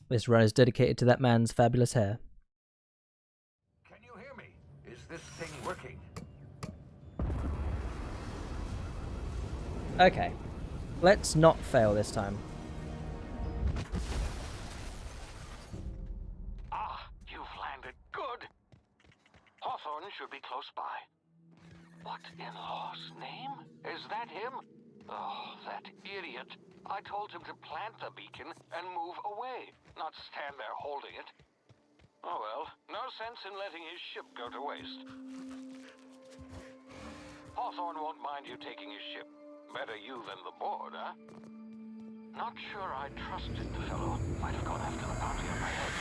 This run is dedicated to that man's fabulous hair. Can you hear me? Is this thing working? Okay. Let's not fail this time. Ah, you've landed good. Hawthorne should be close by. What in law's name? Is that him? Oh, that idiot. I told him to plant the beacon and move away, not stand there holding it. Oh well, no sense in letting his ship go to waste. Hawthorne won't mind you taking his ship. Better you than the board, huh? Not sure I trusted the fellow. Might have gone after the bounty on my head.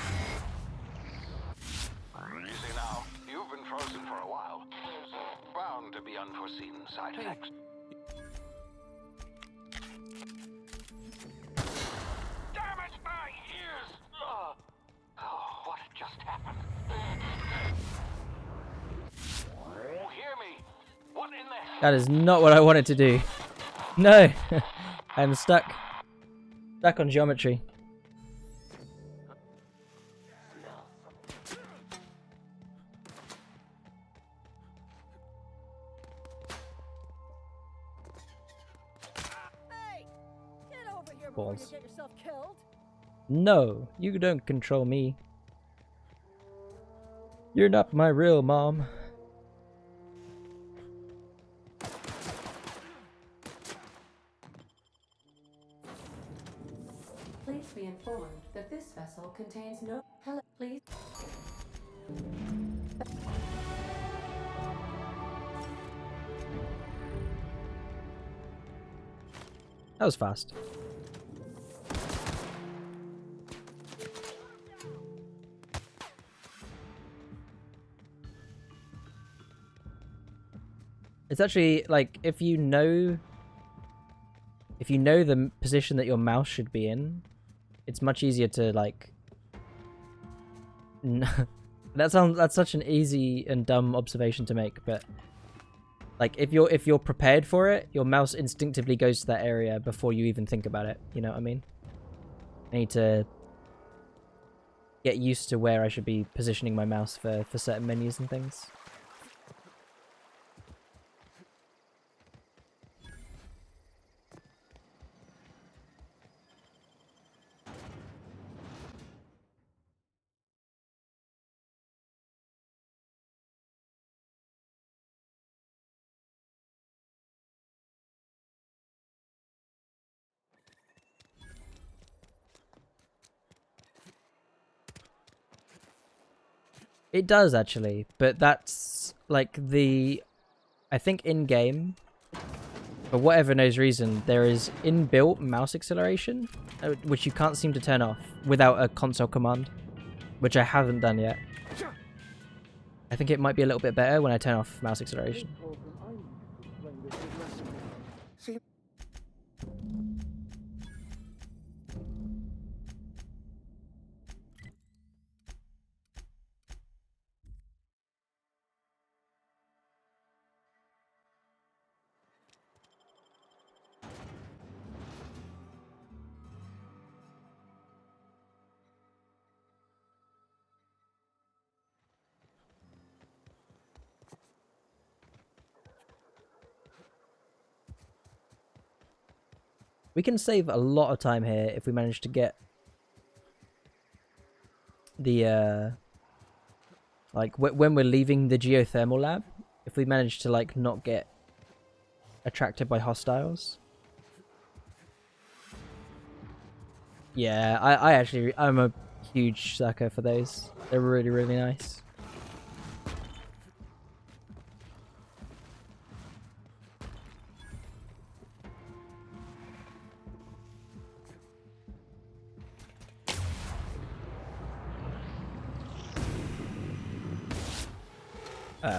You see now, you've been frozen for a while. There's bound to be unforeseen side effects. Damn it, my ears! Oh, what just happened? Hear me? What in the hell? That is not what I wanted to do. No! I'm stuck. Stuck on geometry. Hey! Get over here before Balls. you get yourself killed. No, you don't control me. You're not my real mom. Please be informed that this vessel contains no... Hello, please. That was fast. It's actually like if you know the position that your mouse should be in, it's much easier to like that's such an easy and dumb observation to make, but like if you're prepared for it, your mouse instinctively goes to that area before you even think about it. You know what I mean? I need to get used to where I should be positioning my mouse for certain menus and things. It does actually, but that's like I think in game, for whatever knows reason, there is inbuilt mouse acceleration, which you can't seem to turn off without a console command, which I haven't done yet. I think it might be a little bit better when I turn off mouse acceleration. We can save a lot of time here if we manage to get the like when we're leaving the geothermal lab, if we manage to like not get attracted by hostiles. Yeah, I'm a huge sucker for those. They're really, really nice.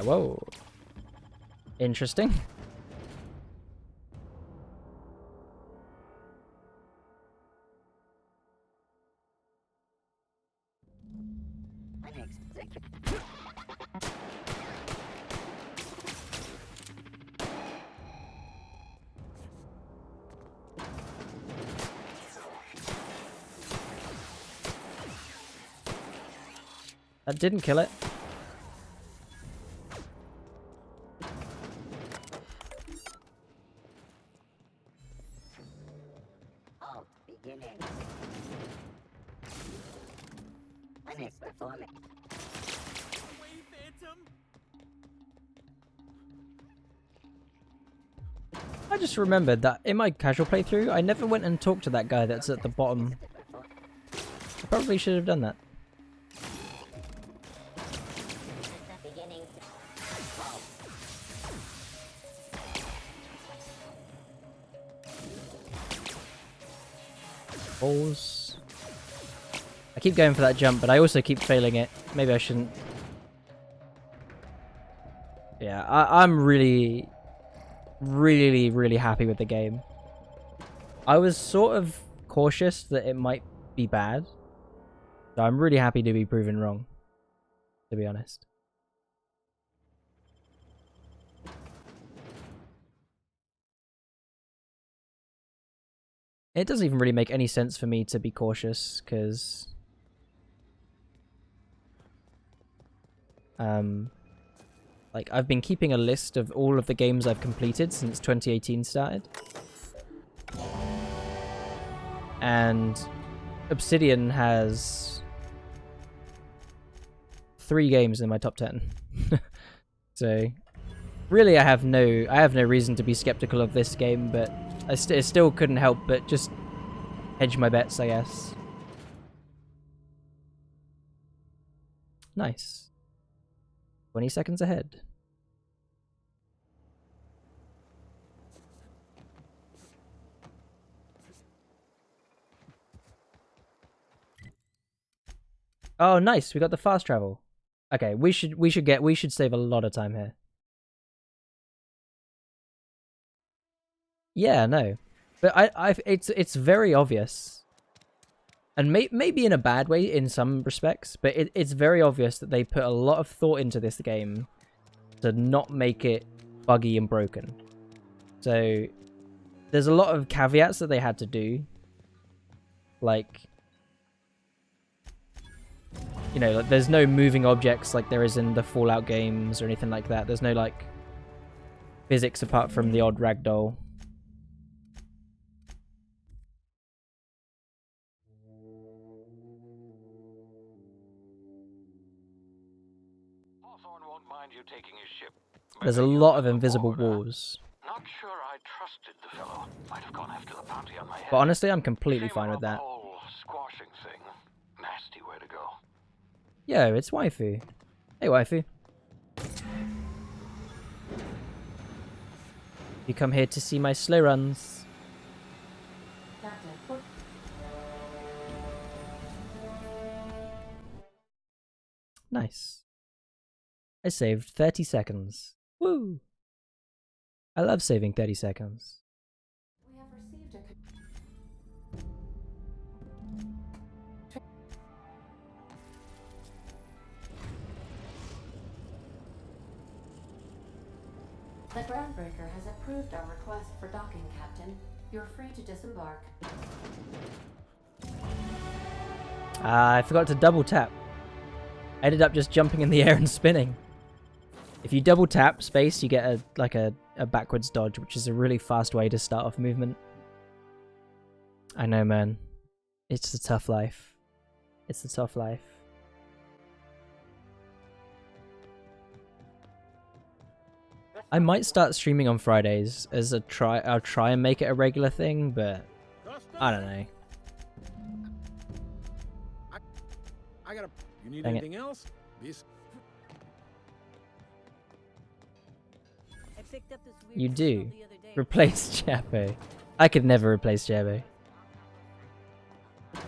Whoa. Interesting. That didn't kill it. All beginning. Finish performing. I just remembered that in my casual playthrough, I never went and talked to that guy that's at the bottom. I probably should have done that. Balls. I keep going for that jump, but I also keep failing it. Maybe I shouldn't. Yeah, I'm really happy with the game. I was sort of cautious that it might be bad. So I'm really happy to be proven wrong, to be honest. It doesn't even really make any sense for me to be cautious, because like, I've been keeping a list of all of the games I've completed since 2018 started. And Obsidian has 3 games in my top 10. So really I have no reason to be skeptical of this game, but I still couldn't help but just hedge my bets, I guess. Nice. 20 seconds ahead. Oh, nice. We got the fast travel. Okay, we should save a lot of time here. Yeah, no. But it's very obvious. And maybe in a bad way in some respects, but it's very obvious that they put a lot of thought into this game to not make it buggy and broken. So there's a lot of caveats that they had to do. Like, you know, like, there's no moving objects like there is in the Fallout games or anything like that. There's no, like, physics apart from the odd ragdoll. Taking his ship. There's a lot of invisible walls. Not sure I trusted the fellow. Might have gone after the bounty on my head. But honestly, I'm completely fine with that. The whole squashing thing. Nasty way to go. Yo, it's waifu. Hey, waifu. You come here to see my slow runs. Nice. I saved 30 seconds. Woo! I love saving 30 seconds. We have received a The groundbreaker has approved our request for docking, Captain. You're free to disembark. I forgot to double tap. I ended up just jumping in the air and spinning. If you double tap space, you get a backwards dodge, which is a really fast way to start off movement. I know, man. It's the tough life. It's the tough life. I might start streaming on Fridays as a try. I'll try and make it a regular thing, but I don't know. I gotta. You need Dang anything else? You do. Replace Jabbo. I could never replace Jabbo. I'm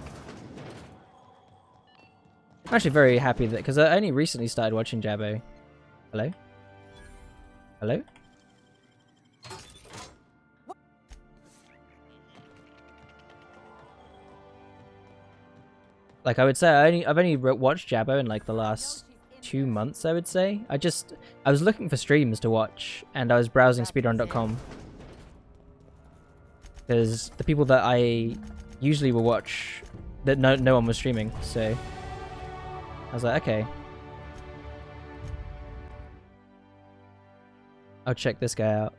actually very happy that, because I only recently started watching Jabbo. Hello? Hello? Like, I would say I've only watched Jabbo in like the last 2 months, I would say. I was looking for streams to watch, and I was browsing speedrun.com. Because the people that I usually will watch, that no one was streaming, so I was like, okay, I'll check this guy out.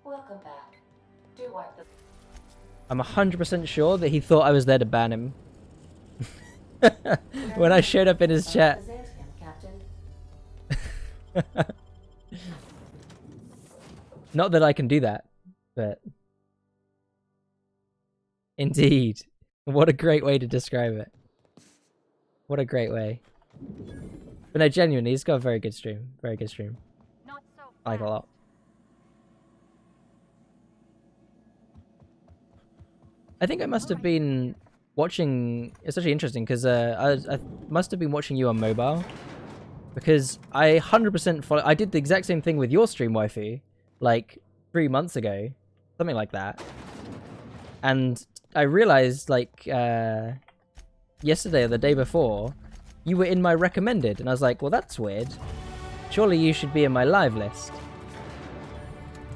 Welcome back. Do wipe the I'm 100% sure that he thought I was there to ban him. When I showed up in his chat. Byzantium, Captain. Not that I can do that, but... Indeed. What a great way to describe it. What a great way. But no, genuinely, he's got a very good stream. Very good stream. Not so I like it a lot. I think I must have been watching... It's actually interesting because I must have been watching you on mobile. Because I 100% follow... I did the exact same thing with your stream, wifey. Like 3 months ago. Something like that. And I realized like yesterday or the day before, you were in my recommended. And I was like, well, that's weird. Surely you should be in my live list.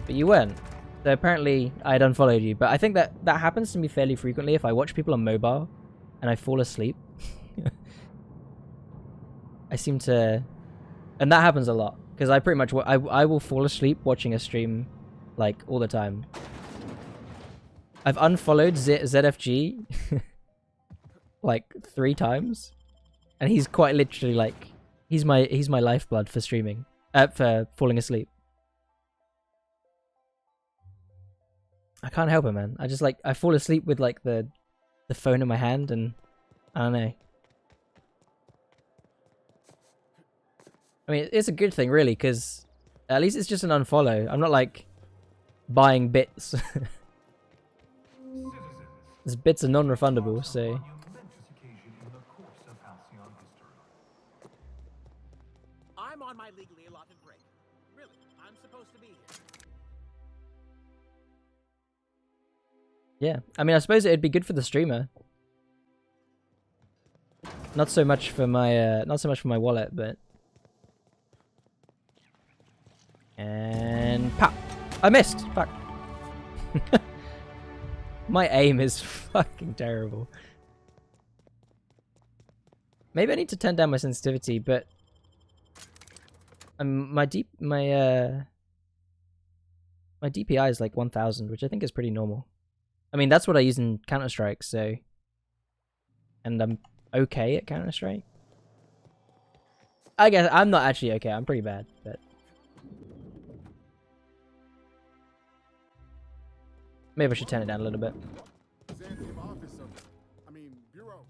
But you weren't. So apparently I had unfollowed you. But I think that happens to me fairly frequently if I watch people on mobile and I fall asleep. I seem to... And that happens a lot. Because I pretty much... I will fall asleep watching a stream like all the time. I've unfollowed ZFG like 3 times. And he's quite literally like... He's my lifeblood for streaming. For falling asleep. I can't help it, man. I just like... I fall asleep with like the phone in my hand and... I don't know. I mean, it's a good thing, really, because at least it's just an unfollow. I'm not, like, buying bits. These bits are non-refundable, so... I'm on my legally allotted break. Really, I'm supposed to be here. Yeah, I mean, I suppose it'd be good for the streamer. Not so much for my, wallet, but... And pop! I missed! Fuck. My aim is fucking terrible. Maybe I need to turn down my sensitivity, but my DPI is like 1000, which I think is pretty normal. I mean, that's what I use in Counter-Strike, so... And I'm okay at Counter-Strike. I guess I'm not actually okay, I'm pretty bad, but... Maybe I should turn it down a little bit. Byzantium office of, I mean, bureau.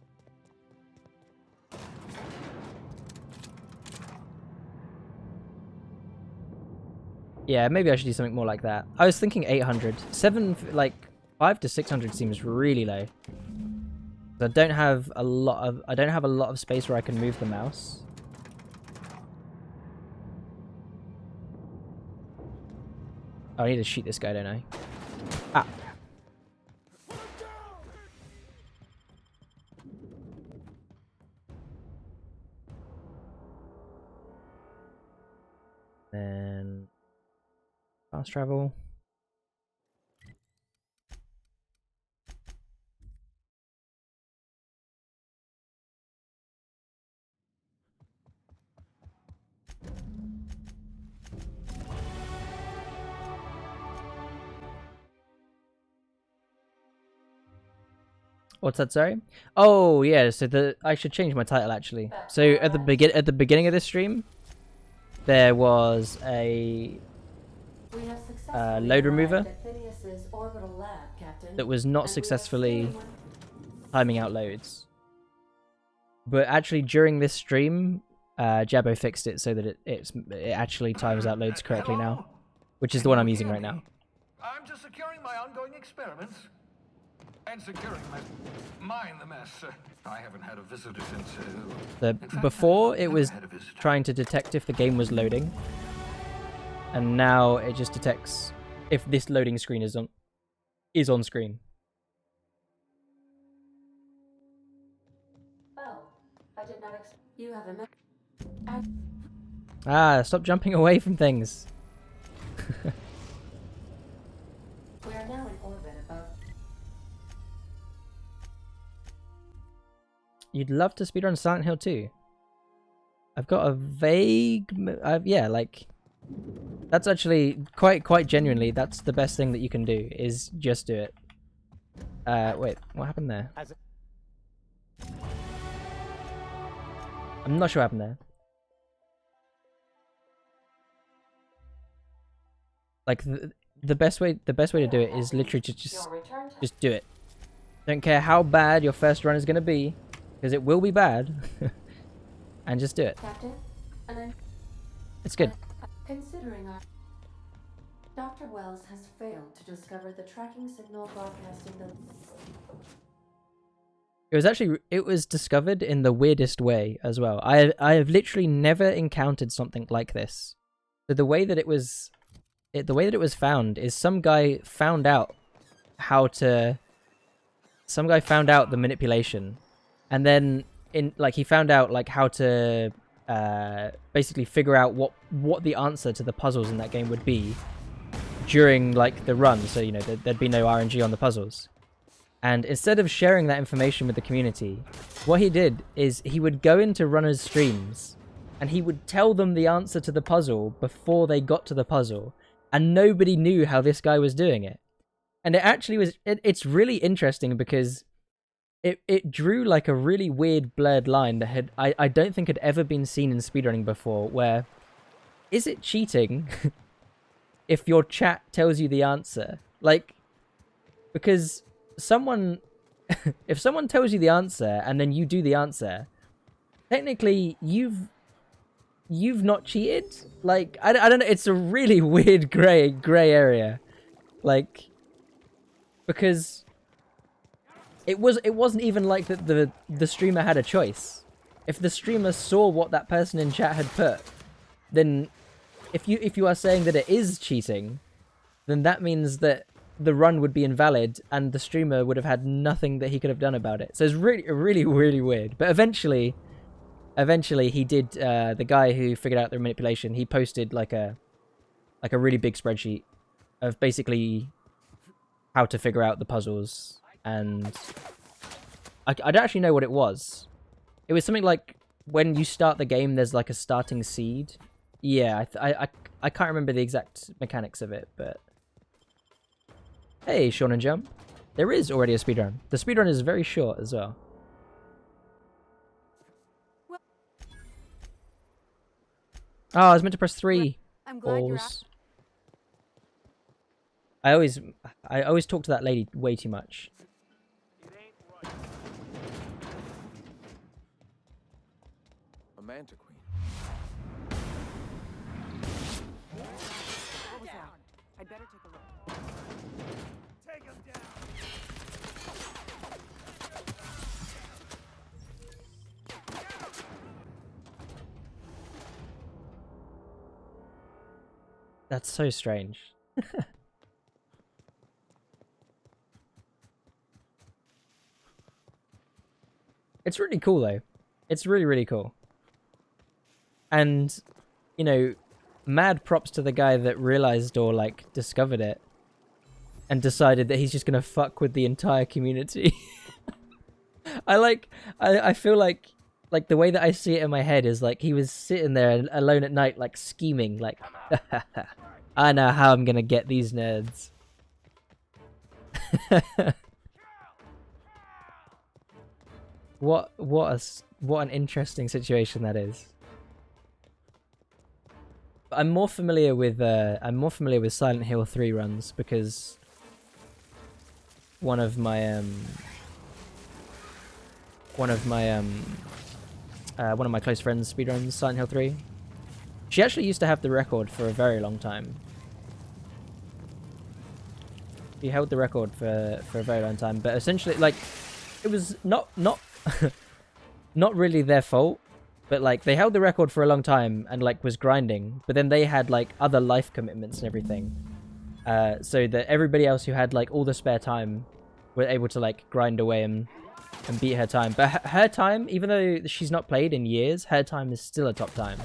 Yeah, maybe I should do something more like that. I was thinking 800. 5 to 600 seems really low. I don't have a lot of space where I can move the mouse. Oh, I need to shoot this guy, don't I? Ah. And fast travel. What's that, sorry? Oh yeah, so I should change my title actually. So at the beginning of this stream, there was a load remover that was not successfully timing out loads. But actually during this stream, Jabbo fixed it so that it actually times out loads correctly now, which is the one I'm using right now. I'm just securing my ongoing experiments. And securing mind the mess. I haven't had a visitor since... Before, it was trying to detect if the game was loading. And now it just detects if this loading screen is on screen. Well, I did not expect you have a Ah, stop jumping away from things. We are now in orbit above. You'd love to speedrun Silent Hill 2. I've got a vague... yeah, like... That's actually, quite genuinely, that's the best thing that you can do, is just do it. Wait, what happened there? I'm not sure what happened there. Like, the best way to do it is literally to just do it. Don't care how bad your first run is going to be, because it will be bad, and just do it. Captain, It's good. considering Dr. Wells has failed to discover the tracking signal broadcasting the... It was discovered in the weirdest way as well. I have literally never encountered something like this. So the way that it was found is some guy found out the manipulation, and then he found out like how to basically figure out what the answer to the puzzles in that game would be during like the run, so you know there'd be no RNG on the puzzles. And instead of sharing that information with the community, what he did is he would go into runners' streams and he would tell them the answer to the puzzle before they got to the puzzle, and nobody knew how this guy was doing it. And it actually was, it's really interesting because it drew like a really weird blurred line that I don't think had ever been seen in speedrunning before, where is it cheating if your chat tells you the answer? Like, because if someone tells you the answer and then you do the answer, technically you've not cheated. Like, I don't know, it's a really weird gray area, like, because it wasn't even like that the streamer had a choice. If the streamer saw what that person in chat had put, then if you are saying that it is cheating, then that means that the run would be invalid and the streamer would have had nothing that he could have done about it. So it's really weird. But eventually he did, the guy who figured out the manipulation, he posted like a really big spreadsheet of basically how to figure out the puzzles. And I don't actually know what it was. It was something like when you start the game, there's like a starting seed. Yeah, I can't remember the exact mechanics of it, but... Hey, Sean and Jump. There is already a speedrun. The speedrun is very short as well. Oh, I was meant to press 3. I'm glad you're Balls. I always talk to that lady way too much. A manta queen. What was that? I'd better take a look. Take him down. That's so strange. It's really cool though. It's really cool. And, you know, mad props to the guy that realized or like discovered it and decided that he's just gonna fuck with the entire community. I feel like the way that I see it in my head is like he was sitting there alone at night, like scheming, like, I know how I'm gonna get these nerds. What an interesting situation that is. I'm more familiar with Silent Hill 3 runs because one of my close friends speedruns Silent Hill 3. She actually used to have the record for a very long time. She held the record for a very long time, but essentially, like, it was not not really their fault, but like they held the record for a long time and like was grinding, but then they had like other life commitments and everything, so that everybody else who had like all the spare time were able to like grind away and beat her time. But her time, even though she's not played in years, her time is still a top time.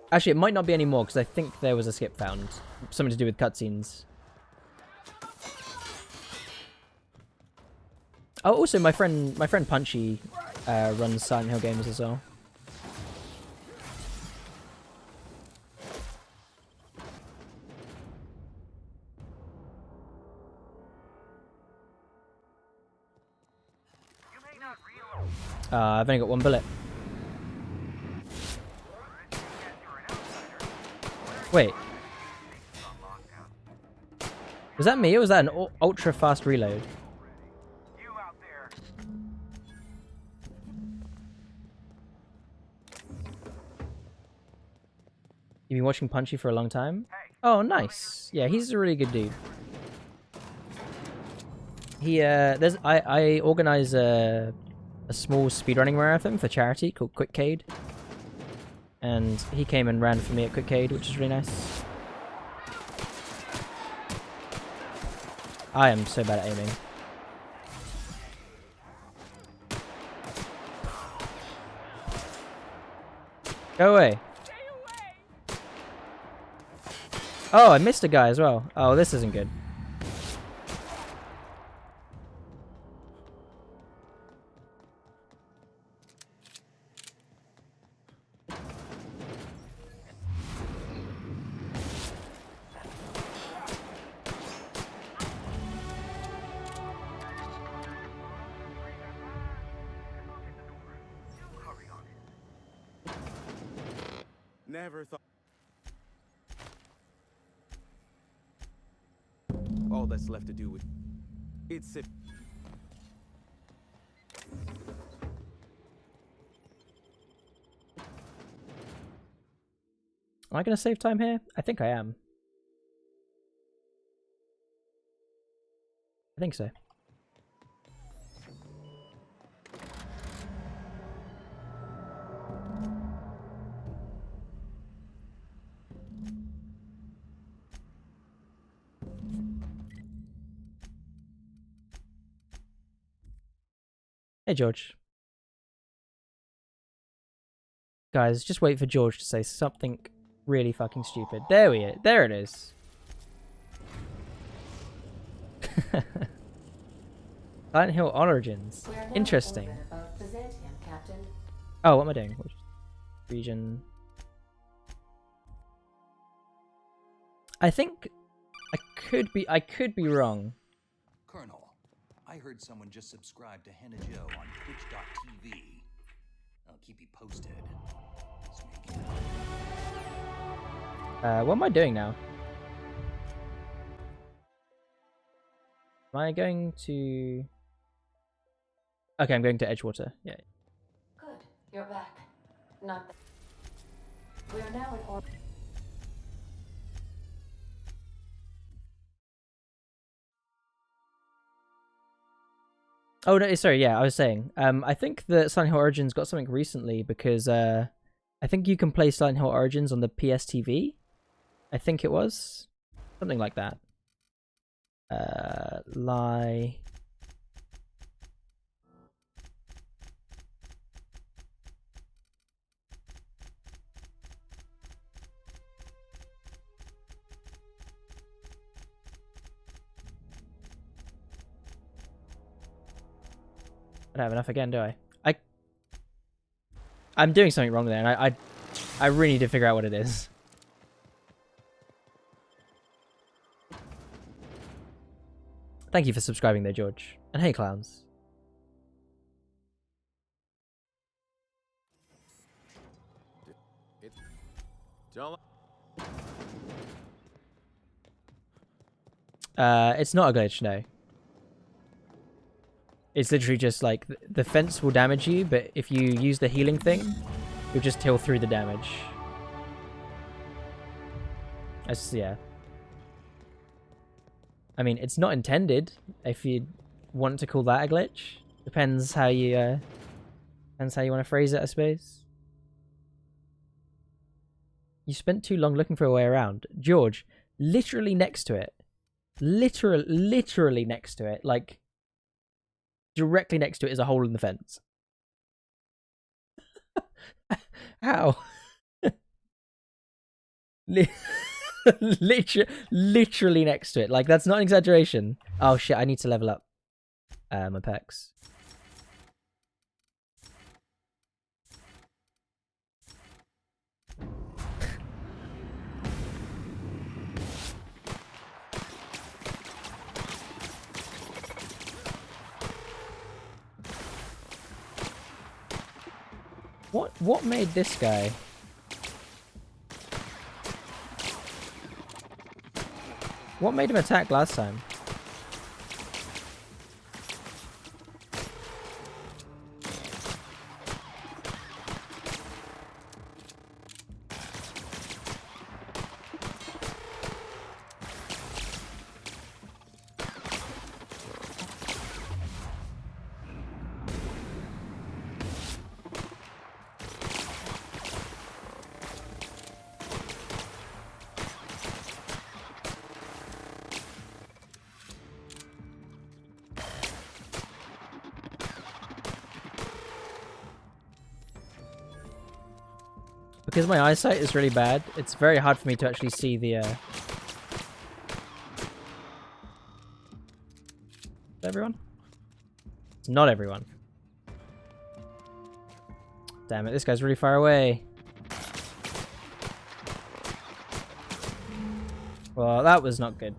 Actually, it might not be anymore because I think there was a skip found, something to do with cutscenes. Oh, also my friend Punchy runs Silent Hill games as well. I've only got one bullet. Wait. Was that me or was that an ultra fast reload? You've been watching Punchy for a long time? Oh, nice. Yeah, he's a really good dude. He I organize a small speedrunning marathon for charity called Quickcade. And he came and ran for me at Quickcade, which is really nice. I am so bad at aiming. Go away. Oh, I missed a guy as well. Oh, this isn't good. Never thought. All that's left to do with it's it. Am I going to save time here? I think I am. I think so. Hey, George. Guys, just wait for George to say something really fucking stupid. There it is. Silent Hill Origins. Interesting. Oh, what am I doing? Which region? I think I could be wrong. Colonel, I heard someone just subscribed to Henna Joe on Twitch.tv. I'll keep you posted. What am I doing now? Am I going to... Okay, I'm going to Edgewater. Yeah. Good, you're back. Not. We are now in orbit. Oh no, sorry. Yeah, I was saying. I think that Silent Hill Origins got something recently because I think you can play Silent Hill Origins on the PSTV. I think it was something like that. Lie. I don't have enough again, do I? I'm doing something wrong there, and I really need to figure out what it is. Thank you for subscribing there, George. And hey, clowns. It's not a glitch, no. It's literally just like the fence will damage you, but if you use the healing thing, you'll just heal through the damage. Yeah. I mean, it's not intended. If you want to call that a glitch, depends how you want to phrase it, I suppose. You spent too long looking for a way around, George. Literally next to it. Literally next to it. Like, directly next to it is a hole in the fence. How? Literally next to it. Like, that's not an exaggeration. Oh shit, I need to level up. my pecs. What made this guy? What made him attack last time? Because my eyesight is really bad, it's very hard for me to actually see the, everyone? It's not everyone. Damn it, this guy's really far away. Well, that was not good.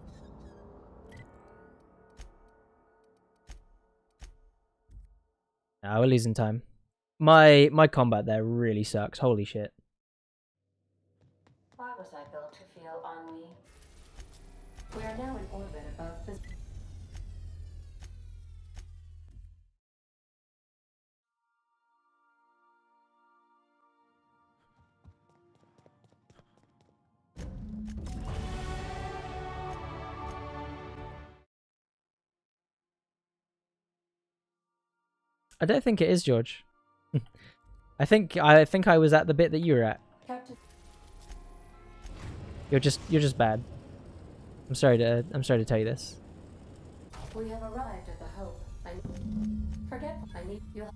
Nah, we're losing time. My combat there really sucks. Holy shit. Why was I built to feel ennui? We are now in orbit above the... I don't think it is, George. I think I was at the bit that you were at. Captain... You're just bad. I'm sorry to tell you this. We have arrived at the Hope. I need you.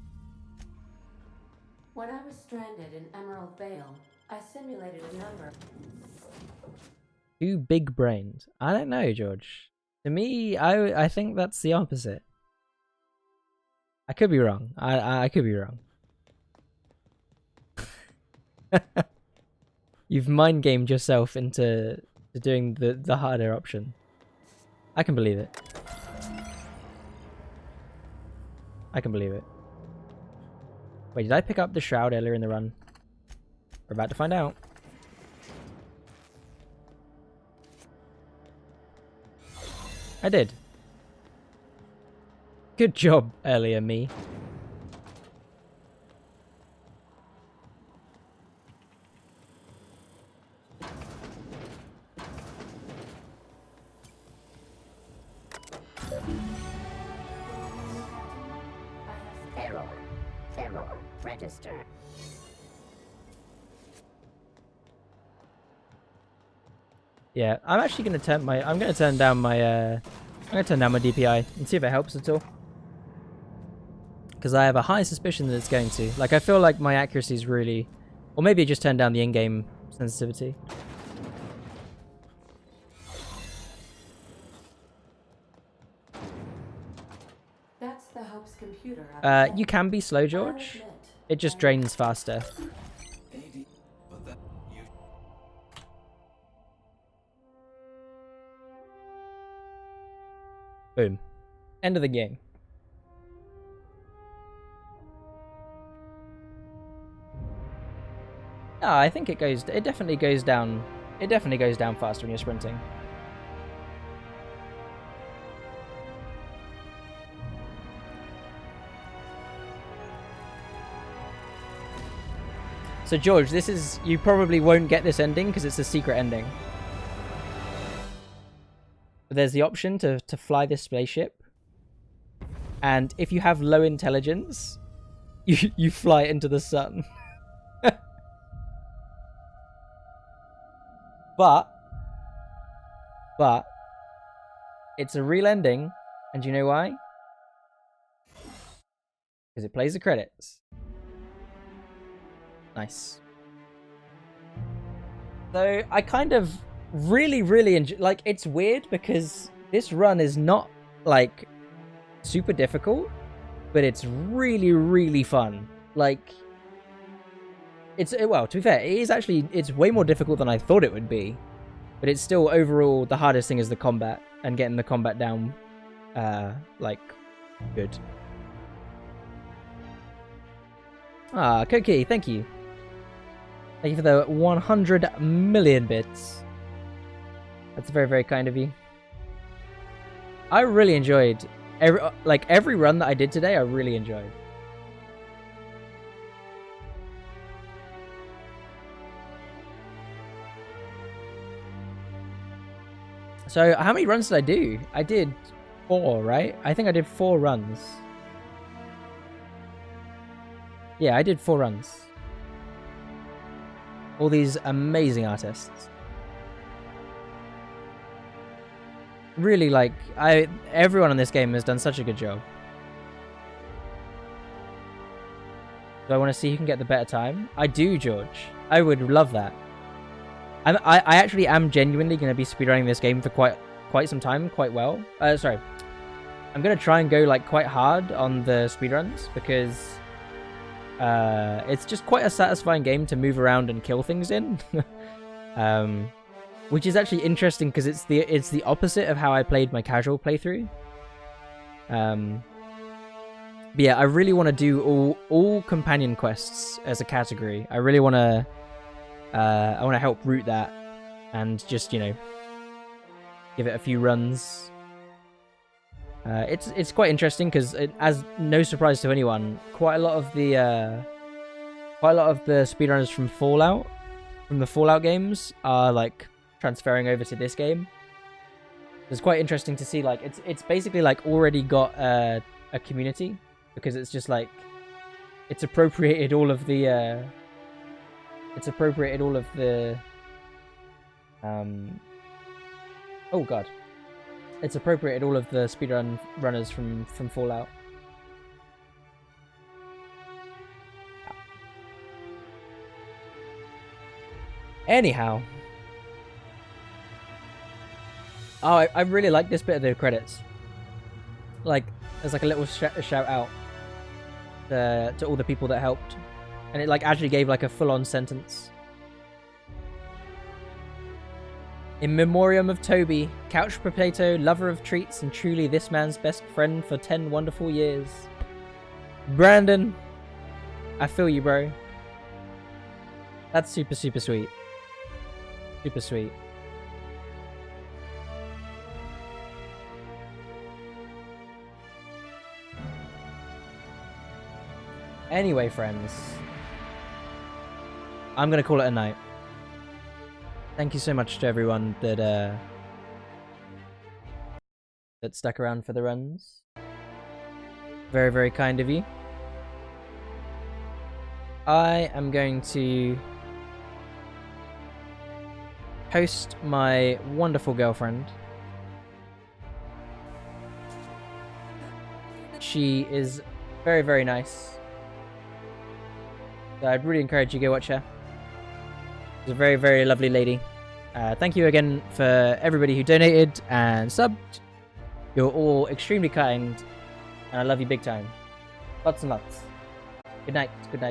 When I was stranded in Emerald Vale, I simulated a number. Two big brains. I don't know, George. To me, I think that's the opposite. I could be wrong. I could be wrong. You've mind gamed yourself into doing the harder option. I can believe it. I can believe it. Wait, did I pick up the shroud earlier in the run? We're about to find out. I did. Good job earlier, me. Error. Register. Yeah, I'm actually gonna turn my I'm gonna turn down my DPI and see if it helps at all. Because I have a high suspicion that it's going to. Like, I feel like my accuracy is really... Or maybe just turn down the in-game sensitivity. That's the Hope's computer. You can be slow, George. It just drains faster. Boom. End of the game. Ah, I think it definitely goes down. It definitely goes down faster when you're sprinting. So George, this is, you probably won't get this ending because it's a secret ending. But there's the option to fly this spaceship. And if you have low intelligence, you fly into the sun. But it's a real ending, and do you know why? Because it plays the credits. Nice. So I kind of really enjoy, like, it's weird because this run is not like super difficult, but it's really, really fun. Like, well, to be fair, it's way more difficult than I thought it would be, but it's still overall the hardest thing is the combat and getting the combat down, like, good. Ah, Koki, thank you. Thank you for the 100 million bits. That's very, very kind of you. I really enjoyed every run that I did today. I really enjoyed. So, how many runs did I do? I did 4, right? I think I did 4 runs. Yeah, I did 4 runs. All these amazing artists. Really, like, everyone in this game has done such a good job. Do I want to see who can get the better time? I do, George. I would love that. I actually am genuinely going to be speedrunning this game for quite some time, quite well. Sorry. I'm going to try and go, like, quite hard on the speedruns, because it's just quite a satisfying game to move around and kill things in. Which is actually interesting because it's the opposite of how I played my casual playthrough. But yeah, I really want to do all companion quests as a category. I really want to I want to help root that and just, you know, give it a few runs. It's quite interesting because, as no surprise to anyone, quite a lot of the speedrunners from the Fallout games are like transferring over to this game. It's quite interesting to see, like, it's basically like already got a community, because it's just like it's appropriated all of the oh god. It's appropriated all of the speedrun runners from Fallout. Anyhow. Oh, I really like this bit of the credits. Like, there's like a little shout out to all the people that helped. And it like actually gave like a full-on sentence. In memoriam of Toby, couch potato, lover of treats, and truly this man's best friend for 10 wonderful years. Brandon, I feel you, bro. That's super, super sweet. Super sweet. Anyway, friends, I'm gonna call it a night. Thank you so much to everyone that stuck around for the runs. Very, very kind of you. I am going to host my wonderful girlfriend. She is very, very nice. So I'd really encourage you to go watch her. She's a very, very lovely lady. Thank you again for everybody who donated and subbed. You're all extremely kind, and I love you big time. Lots and lots. Good night. Good night.